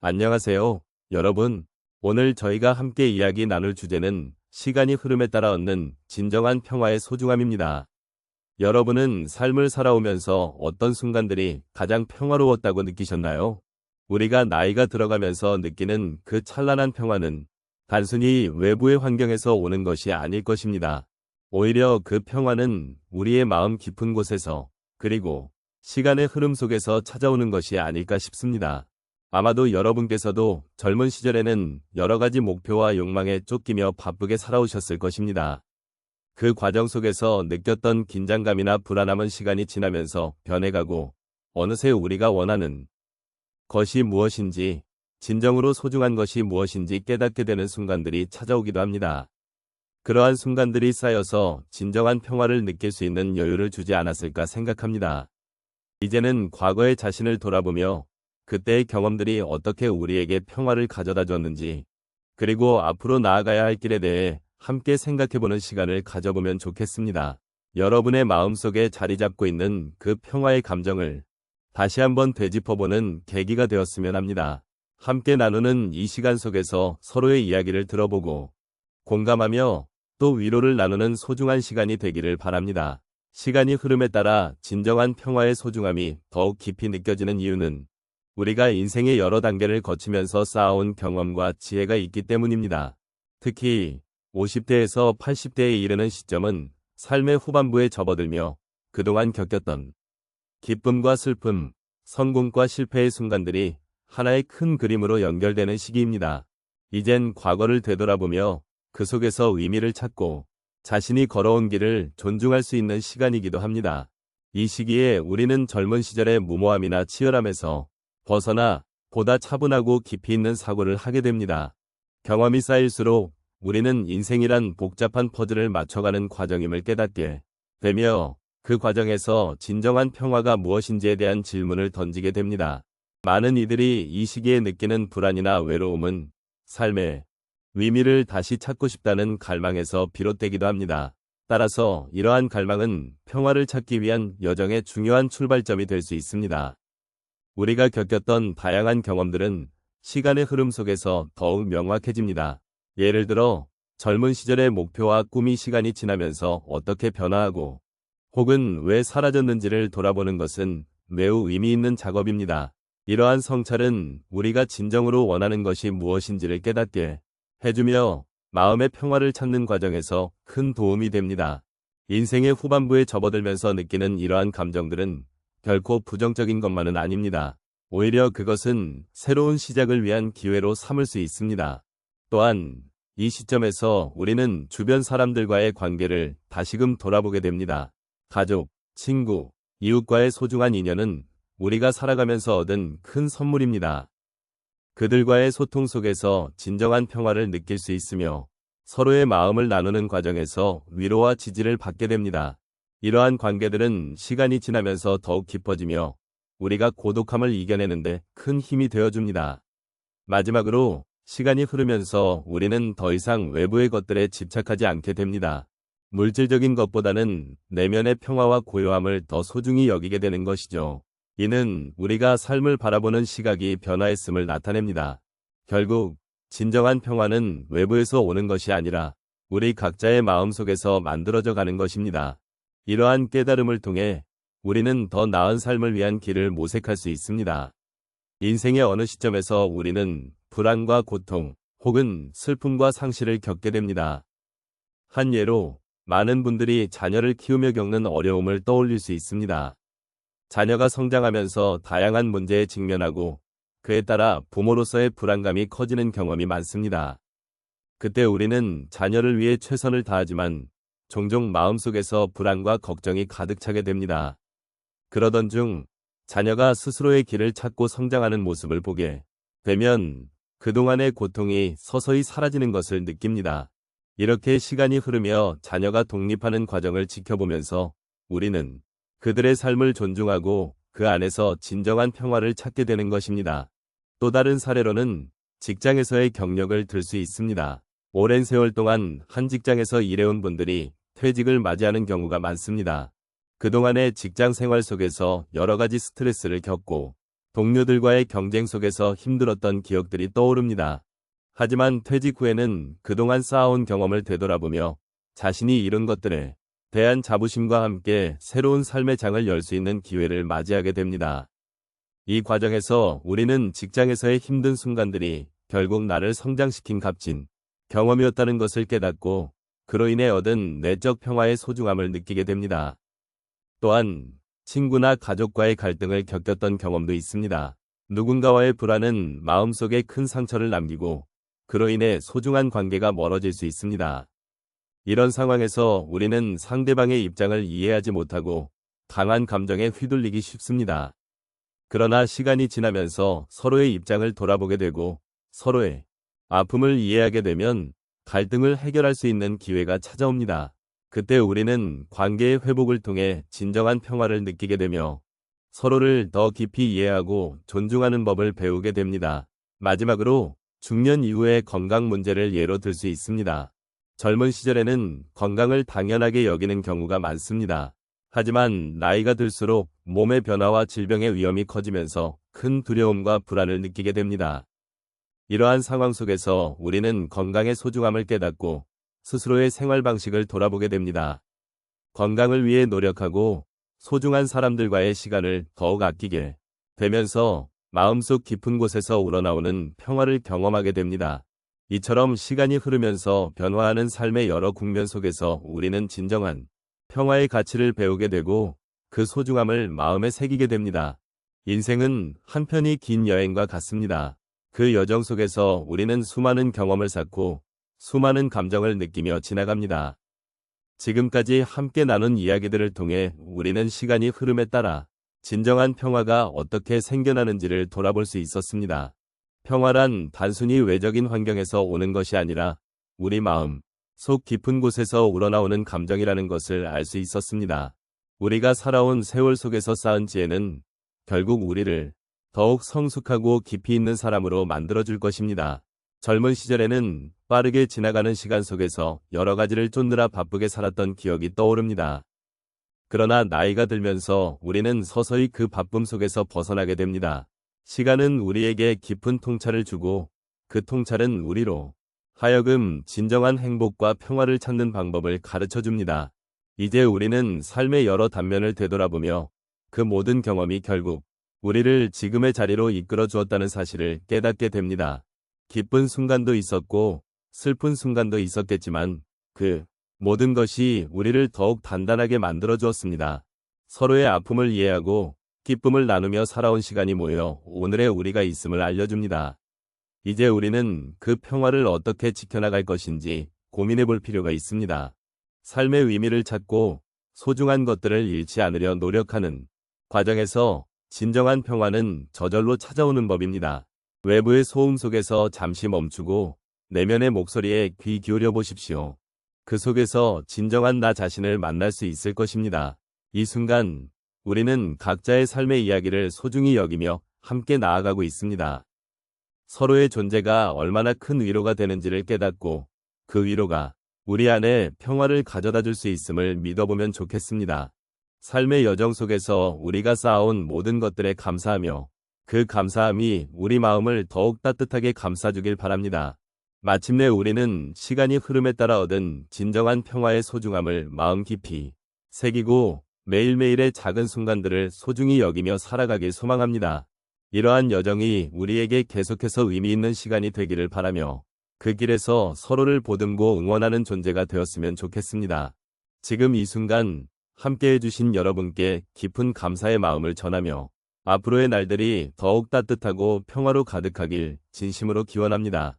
안녕하세요, 여러분. 오늘 저희가 함께 이야기 나눌 주제는 시간이 흐름에 따라 얻는 진정한 평화의 소중함입니다. 여러분은 삶을 살아오면서 어떤 순간들이 가장 평화로웠다고 느끼셨나요? 우리가 나이가 들어가면서 느끼는 그 찬란한 평화는 단순히 외부의 환경에서 오는 것이 아닐 것입니다. 오히려 그 평화는 우리의 마음 깊은 곳에서, 그리고 시간의 흐름 속에서 찾아오는 것이 아닐까 싶습니다. 아마도 여러분께서도 젊은 시절에는 여러 가지 목표와 욕망에 쫓기며 바쁘게 살아오셨을 것입니다. 그 과정 속에서 느꼈던 긴장감이나 불안함은 시간이 지나면서 변해가고, 어느새 우리가 원하는 것이 무엇인지, 진정으로 소중한 것이 무엇인지 깨닫게 되는 순간들이 찾아오기도 합니다. 그러한 순간들이 쌓여서 진정한 평화를 느낄 수 있는 여유를 주지 않았을까 생각합니다. 이제는 과거의 자신을 돌아보며 그때의 경험들이 어떻게 우리에게 평화를 가져다 줬는지, 그리고 앞으로 나아가야 할 길에 대해 함께 생각해보는 시간을 가져보면 좋겠습니다. 여러분의 마음속에 자리 잡고 있는 그 평화의 감정을 다시 한번 되짚어보는 계기가 되었으면 합니다. 함께 나누는 이 시간 속에서 서로의 이야기를 들어보고 공감하며 또 위로를 나누는 소중한 시간이 되기를 바랍니다. 시간이 흐름에 따라 진정한 평화의 소중함이 더욱 깊이 느껴지는 이유는 우리가 인생의 여러 단계를 거치면서 쌓아온 경험과 지혜가 있기 때문입니다. 특히 50대에서 80대에 이르는 시점은 삶의 후반부에 접어들며 그동안 겪었던 기쁨과 슬픔, 성공과 실패의 순간들이 하나의 큰 그림으로 연결되는 시기입니다. 이젠 과거를 되돌아보며 그 속에서 의미를 찾고 자신이 걸어온 길을 존중할 수 있는 시간이기도 합니다. 이 시기에 우리는 젊은 시절의 무모함이나 치열함에서 벗어나 보다 차분하고 깊이 있는 사고를 하게 됩니다. 경험이 쌓일수록 우리는 인생이란 복잡한 퍼즐을 맞춰가는 과정임을 깨닫게 되며 그 과정에서 진정한 평화가 무엇인지에 대한 질문을 던지게 됩니다. 많은 이들이 이 시기에 느끼는 불안이나 외로움은 삶의 의미를 다시 찾고 싶다는 갈망에서 비롯되기도 합니다. 따라서 이러한 갈망은 평화를 찾기 위한 여정의 중요한 출발점이 될 수 있습니다. 우리가 겪었던 다양한 경험들은 시간의 흐름 속에서 더욱 명확해집니다. 예를 들어 젊은 시절의 목표와 꿈이 시간이 지나면서 어떻게 변화하고 혹은 왜 사라졌는지를 돌아보는 것은 매우 의미 있는 작업입니다. 이러한 성찰은 우리가 진정으로 원하는 것이 무엇인지를 깨닫게 해주며 마음의 평화를 찾는 과정에서 큰 도움이 됩니다. 인생의 후반부에 접어들면서 느끼는 이러한 감정들은 결코 부정적인 것만은 아닙니다. 오히려 그것은 새로운 시작을 위한 기회로 삼을 수 있습니다. 또한 이 시점에서 우리는 주변 사람들과의 관계를 다시금 돌아보게 됩니다. 가족, 친구, 이웃과의 소중한 인연은 우리가 살아가면서 얻은 큰 선물입니다. 그들과의 소통 속에서 진정한 평화를 느낄 수 있으며 서로의 마음을 나누는 과정에서 위로와 지지를 받게 됩니다. 이러한 관계들은 시간이 지나면서 더욱 깊어지며 우리가 고독함을 이겨내는데 큰 힘이 되어줍니다. 마지막으로 시간이 흐르면서 우리는 더 이상 외부의 것들에 집착하지 않게 됩니다. 물질적인 것보다는 내면의 평화와 고요함을 더 소중히 여기게 되는 것이죠. 이는 우리가 삶을 바라보는 시각이 변화했음을 나타냅니다. 결국 진정한 평화는 외부에서 오는 것이 아니라 우리 각자의 마음속에서 만들어져 가는 것입니다. 이러한 깨달음을 통해 우리는 더 나은 삶을 위한 길을 모색할 수 있습니다. 인생의 어느 시점에서 우리는 불안과 고통, 혹은 슬픔과 상실을 겪게 됩니다. 한 예로 많은 분들이 자녀를 키우며 겪는 어려움을 떠올릴 수 있습니다. 자녀가 성장하면서 다양한 문제에 직면하고 그에 따라 부모로서의 불안감이 커지는 경험이 많습니다. 그때 우리는 자녀를 위해 최선을 다하지만 종종 마음속에서 불안과 걱정이 가득 차게 됩니다. 그러던 중 자녀가 스스로의 길을 찾고 성장하는 모습을 보게 되면 그동안의 고통이 서서히 사라지는 것을 느낍니다. 이렇게 시간이 흐르며 자녀가 독립하는 과정을 지켜보면서 우리는 그들의 삶을 존중하고 그 안에서 진정한 평화를 찾게 되는 것입니다. 또 다른 사례로는 직장에서의 경력을 들 수 있습니다. 오랜 세월 동안 한 직장에서 일해온 분들이 퇴직을 맞이하는 경우가 많습니다. 그동안의 직장 생활 속에서 여러 가지 스트레스를 겪고 동료들과의 경쟁 속에서 힘들었던 기억들이 떠오릅니다. 하지만 퇴직 후에는 그동안 쌓아온 경험을 되돌아보며 자신이 이룬 것들에 대한 자부심과 함께 새로운 삶의 장을 열 수 있는 기회를 맞이하게 됩니다. 이 과정에서 우리는 직장에서의 힘든 순간들이 결국 나를 성장시킨 값진 경험이었다는 것을 깨닫고 그로 인해 얻은 내적 평화의 소중함을 느끼게 됩니다. 또한 친구나 가족과의 갈등을 겪었던 경험도 있습니다. 누군가와의 불화는 마음속에 큰 상처를 남기고 그로 인해 소중한 관계가 멀어질 수 있습니다. 이런 상황에서 우리는 상대방의 입장을 이해하지 못하고 강한 감정에 휘둘리기 쉽습니다. 그러나 시간이 지나면서 서로의 입장을 돌아보게 되고 서로의 아픔을 이해하게 되면 갈등을 해결할 수 있는 기회가 찾아옵니다. 그때 우리는 관계의 회복을 통해 진정한 평화를 느끼게 되며 서로를 더 깊이 이해하고 존중하는 법을 배우게 됩니다. 마지막으로 중년 이후의 건강 문제를 예로 들 수 있습니다. 젊은 시절에는 건강을 당연하게 여기는 경우가 많습니다. 하지만 나이가 들수록 몸의 변화와 질병의 위험이 커지면서 큰 두려움과 불안을 느끼게 됩니다. 이러한 상황 속에서 우리는 건강의 소중함을 깨닫고 스스로의 생활 방식을 돌아보게 됩니다. 건강을 위해 노력하고 소중한 사람들과의 시간을 더욱 아끼게 되면서 마음속 깊은 곳에서 우러나오는 평화를 경험하게 됩니다. 이처럼 시간이 흐르면서 변화하는 삶의 여러 국면 속에서 우리는 진정한 평화의 가치를 배우게 되고 그 소중함을 마음에 새기게 됩니다. 인생은 한편이 긴 여행과 같습니다. 그 여정 속에서 우리는 수많은 경험을 쌓고 수많은 감정을 느끼며 지나갑니다. 지금까지 함께 나눈 이야기들을 통해 우리는 시간이 흐름에 따라 진정한 평화가 어떻게 생겨나는지를 돌아볼 수 있었습니다. 평화란 단순히 외적인 환경에서 오는 것이 아니라 우리 마음 속 깊은 곳에서 우러나오는 감정이라는 것을 알 수 있었습니다. 우리가 살아온 세월 속에서 쌓은 지혜는 결국 우리를 더욱 성숙하고 깊이 있는 사람으로 만들어줄 것입니다. 젊은 시절에는 빠르게 지나가는 시간 속에서 여러 가지를 쫓느라 바쁘게 살았던 기억이 떠오릅니다. 그러나 나이가 들면서 우리는 서서히 그 바쁨 속에서 벗어나게 됩니다. 시간은 우리에게 깊은 통찰을 주고 그 통찰은 우리로 하여금 진정한 행복과 평화를 찾는 방법을 가르쳐 줍니다. 이제 우리는 삶의 여러 단면을 되돌아보며 그 모든 경험이 결국 우리를 지금의 자리로 이끌어 주었다는 사실을 깨닫게 됩니다. 기쁜 순간도 있었고 슬픈 순간도 있었겠지만 그 모든 것이 우리를 더욱 단단하게 만들어 주었습니다. 서로의 아픔을 이해하고 기쁨을 나누며 살아온 시간이 모여 오늘의 우리가 있음을 알려줍니다. 이제 우리는 그 평화를 어떻게 지켜나갈 것인지 고민해 볼 필요가 있습니다. 삶의 의미를 찾고 소중한 것들을 잃지 않으려 노력하는 과정에서 진정한 평화는 저절로 찾아오는 법입니다. 외부의 소음 속에서 잠시 멈추고 내면의 목소리에 귀 기울여 보십시오. 그 속에서 진정한 나 자신을 만날 수 있을 것입니다. 이 순간 우리는 각자의 삶의 이야기를 소중히 여기며 함께 나아가고 있습니다. 서로의 존재가 얼마나 큰 위로가 되는지를 깨닫고 그 위로가 우리 안에 평화를 가져다 줄 수 있음을 믿어보면 좋겠습니다. 삶의 여정 속에서 우리가 쌓아온 모든 것들에 감사하며 그 감사함이 우리 마음을 더욱 따뜻하게 감싸주길 바랍니다. 마침내 우리는 시간이 흐름에 따라 얻은 진정한 평화의 소중함을 마음 깊이 새기고 매일매일의 작은 순간들을 소중히 여기며 살아가길 소망합니다. 이러한 여정이 우리에게 계속해서 의미 있는 시간이 되기를 바라며 그 길에서 서로를 보듬고 응원하는 존재가 되었으면 좋겠습니다. 지금 이 순간 함께 해주신 여러분께 깊은 감사의 마음을 전하며 앞으로의 날들이 더욱 따뜻하고 평화로 가득하길 진심으로 기원합니다.